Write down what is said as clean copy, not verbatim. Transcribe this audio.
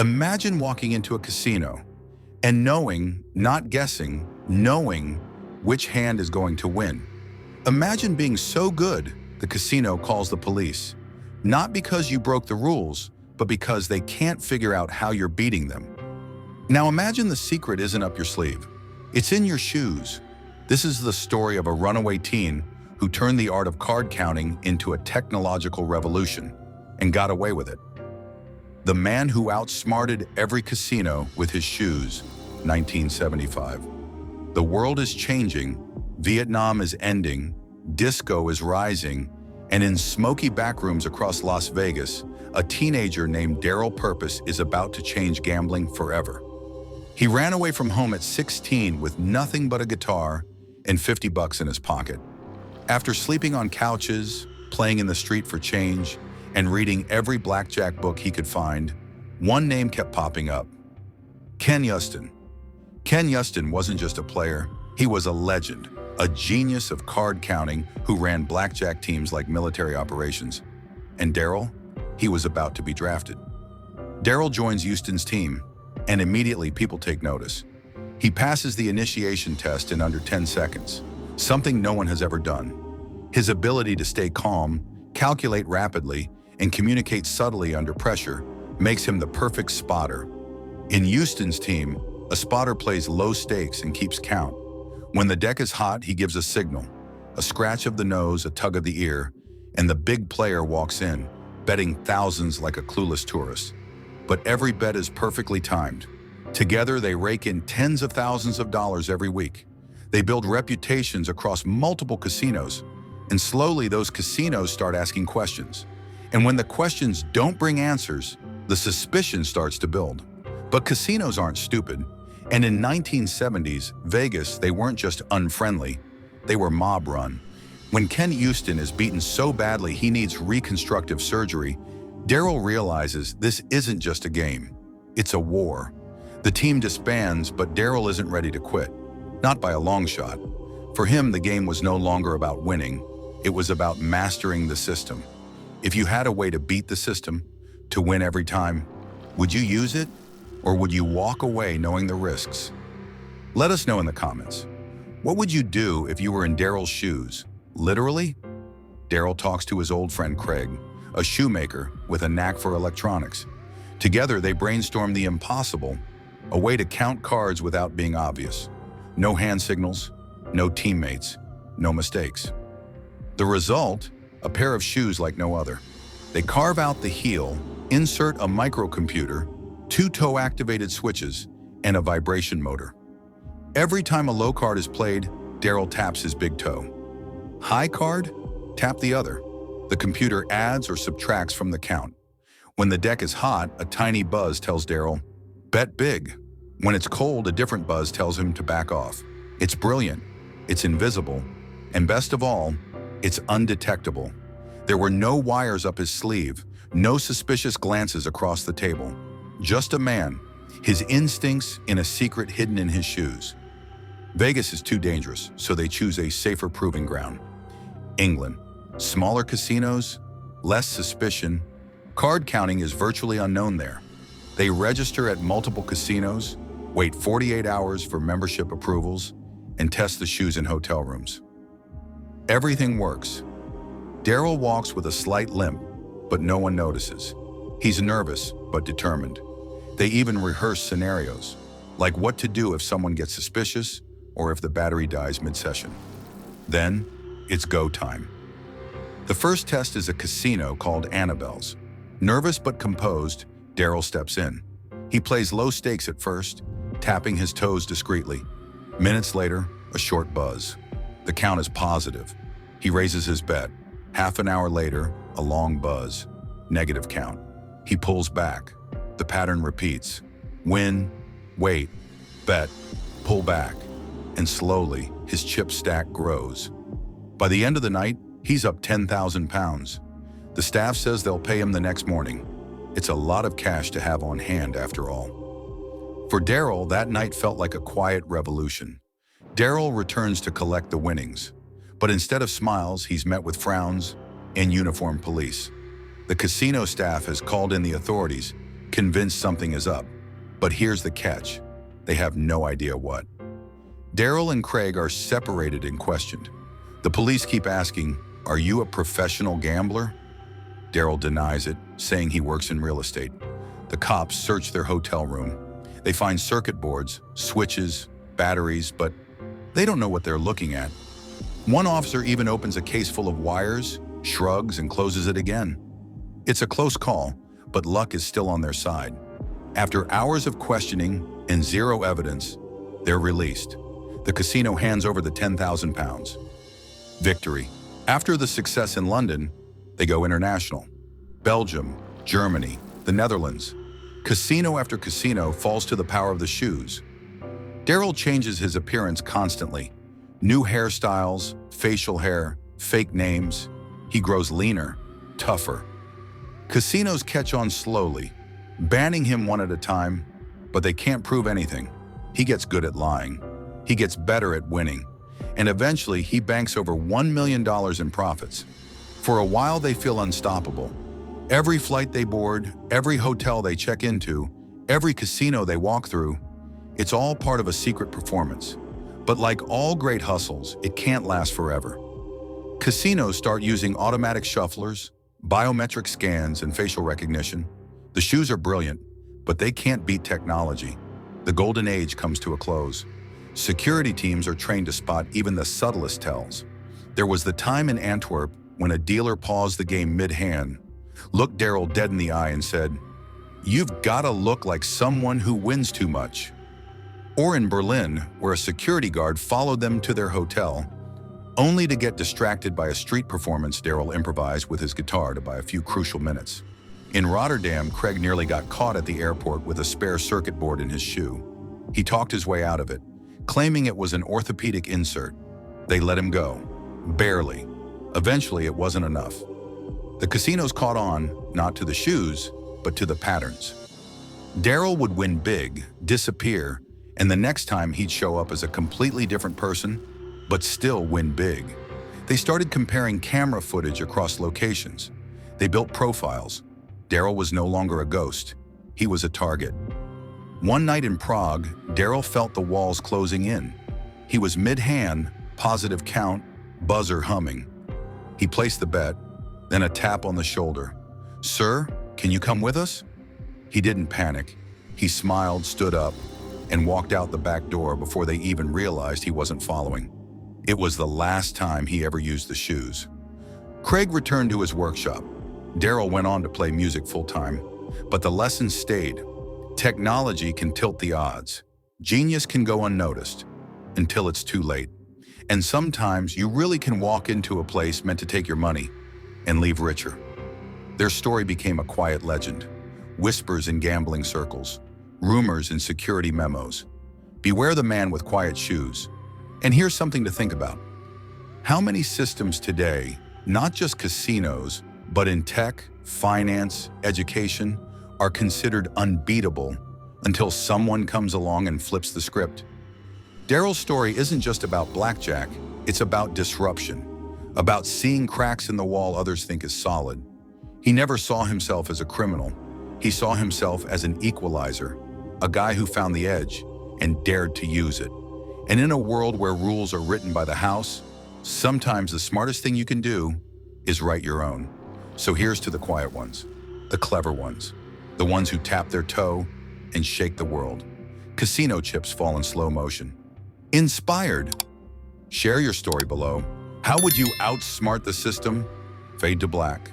Imagine walking into a casino and knowing, not guessing, knowing which hand is going to win. Imagine being so good, the casino calls the police, not because you broke the rules, but because they can't figure out how you're beating them. Now imagine the secret isn't up your sleeve. It's in your shoes. This is the story of a runaway teen who turned the art of card counting into a technological revolution and got away with it. The man who outsmarted every casino with his shoes, 1975. The world is changing, Vietnam is ending, disco is rising, and in smoky backrooms across Las Vegas, a teenager named Daryl Purpose is about to change gambling forever. He ran away from home at 16 with nothing but a guitar and $50 in his pocket. After sleeping on couches, playing in the street for change, and reading every blackjack book he could find, one name kept popping up: Ken Uston. Ken Uston wasn't just a player, he was a legend, a genius of card counting who ran blackjack teams like military operations. And Daryl? He was about to be drafted. Daryl joins Uston's team, and immediately people take notice. He passes the initiation test in under 10 seconds, something no one has ever done. His ability to stay calm, calculate rapidly, and communicate subtly under pressure makes him the perfect spotter. In Uston's team, a spotter plays low stakes and keeps count. When the deck is hot, he gives a signal, a scratch of the nose, a tug of the ear, and the big player walks in, betting thousands like a clueless tourist. But every bet is perfectly timed. Together, they rake in tens of thousands of dollars every week. They build reputations across multiple casinos, and slowly those casinos start asking questions. And when the questions don't bring answers, the suspicion starts to build. But casinos aren't stupid. And in 1970s, Vegas, they weren't just unfriendly, they were mob-run. When Ken Uston is beaten so badly he needs reconstructive surgery, Daryl realizes this isn't just a game, it's a war. The team disbands, but Daryl isn't ready to quit. Not by a long shot. For him, the game was no longer about winning, it was about mastering the system. If you had a way to beat the system, to win every time, would you use it? Or would you walk away knowing the risks? Let us know in the comments. What would you do if you were in Daryl's shoes? Literally? Daryl talks to his old friend Craig, a shoemaker with a knack for electronics. Together, they brainstorm the impossible, a way to count cards without being obvious. No hand signals, no teammates, no mistakes. The result? A pair of shoes like no other. They carve out the heel, insert a microcomputer, 2 toe-activated switches, and a vibration motor. Every time a low card is played, Daryl taps his big toe. High card? Tap the other. The computer adds or subtracts from the count. When the deck is hot, a tiny buzz tells Daryl, bet big. When it's cold, a different buzz tells him to back off. It's brilliant, it's invisible, and best of all, it's undetectable. There were no wires up his sleeve, no suspicious glances across the table. Just a man, his instincts in a secret hidden in his shoes. Vegas is too dangerous, so they choose a safer proving ground. England. Smaller casinos, less suspicion. Card counting is virtually unknown there. They register at multiple casinos, wait 48 hours for membership approvals, and test the shoes in hotel rooms. Everything works. Daryl walks with a slight limp, but no one notices. He's nervous, but determined. They even rehearse scenarios, like what to do if someone gets suspicious or if the battery dies mid-session. Then, it's go time. The first test is a casino called Annabelle's. Nervous but composed, Daryl steps in. He plays low stakes at first, tapping his toes discreetly. Minutes later, a short buzz. The count is positive. He raises his bet. Half an hour later, a long buzz. Negative count. He pulls back. The pattern repeats. Win, wait, bet, pull back. And slowly, his chip stack grows. By the end of the night, he's up 10,000 pounds. The staff says they'll pay him the next morning. It's a lot of cash to have on hand after all. For Daryl, that night felt like a quiet revolution. Daryl returns to collect the winnings. But instead of smiles, he's met with frowns and uniformed police. The casino staff has called in the authorities, convinced something is up. But here's the catch. They have no idea what. Daryl and Craig are separated and questioned. The police keep asking, "Are you a professional gambler?" Daryl denies it, saying he works in real estate. The cops search their hotel room. They find circuit boards, switches, batteries, but they don't know what they're looking at. One officer even opens a case full of wires, shrugs, and closes it again. It's a close call, but luck is still on their side. After hours of questioning and zero evidence, they're released. The casino hands over the 10,000 pounds. Victory. After the success in London, they go international. Belgium, Germany, the Netherlands. Casino after casino falls to the power of the shoes. Daryl changes his appearance constantly. New hairstyles, facial hair, fake names. He grows leaner, tougher. Casinos catch on slowly, banning him one at a time, but they can't prove anything. He gets good at lying. He gets better at winning. And eventually, he banks over $1 million in profits. For a while, they feel unstoppable. Every flight they board, every hotel they check into, every casino they walk through, it's all part of a secret performance. But like all great hustles, it can't last forever. Casinos start using automatic shufflers, biometric scans, and facial recognition. The shoes are brilliant, but they can't beat technology. The golden age comes to a close. Security teams are trained to spot even the subtlest tells. There was the time in Antwerp when a dealer paused the game mid-hand, looked Daryl dead in the eye and said, "You've got to look like someone who wins too much." Or in Berlin, where a security guard followed them to their hotel, only to get distracted by a street performance Daryl improvised with his guitar to buy a few crucial minutes. In Rotterdam, Craig nearly got caught at the airport with a spare circuit board in his shoe. He talked his way out of it, claiming it was an orthopedic insert. They let him go. Barely. Eventually, it wasn't enough. The casinos caught on, not to the shoes, but to the patterns. Daryl would win big, disappear, and the next time he'd show up as a completely different person, but still win big. They started comparing camera footage across locations. They built profiles. Daryl was no longer a ghost. He was a target. One night in Prague, Daryl felt the walls closing in. He was mid-hand, positive count, buzzer humming. He placed the bet, then a tap on the shoulder. "Sir, can you come with us?" He didn't panic. He smiled, stood up, and walked out the back door before they even realized he wasn't following. It was the last time he ever used the shoes. Craig returned to his workshop. Daryl went on to play music full-time, but the lesson stayed. Technology can tilt the odds. Genius can go unnoticed until it's too late. And sometimes you really can walk into a place meant to take your money and leave richer. Their story became a quiet legend. Whispers in gambling circles, rumors in security memos. Beware the man with quiet shoes. And here's something to think about. How many systems today, not just casinos, but in tech, finance, education, are considered unbeatable until someone comes along and flips the script? Daryl's story isn't just about blackjack, it's about disruption, about seeing cracks in the wall others think is solid. He never saw himself as a criminal. He saw himself as an equalizer, a guy who found the edge and dared to use it. And in a world where rules are written by the house, sometimes the smartest thing you can do is write your own. So here's to the quiet ones, the clever ones, the ones who tap their toe and shake the world. Casino chips fall in slow motion. Inspired? Share your story below. How would you outsmart the system? Fade to black.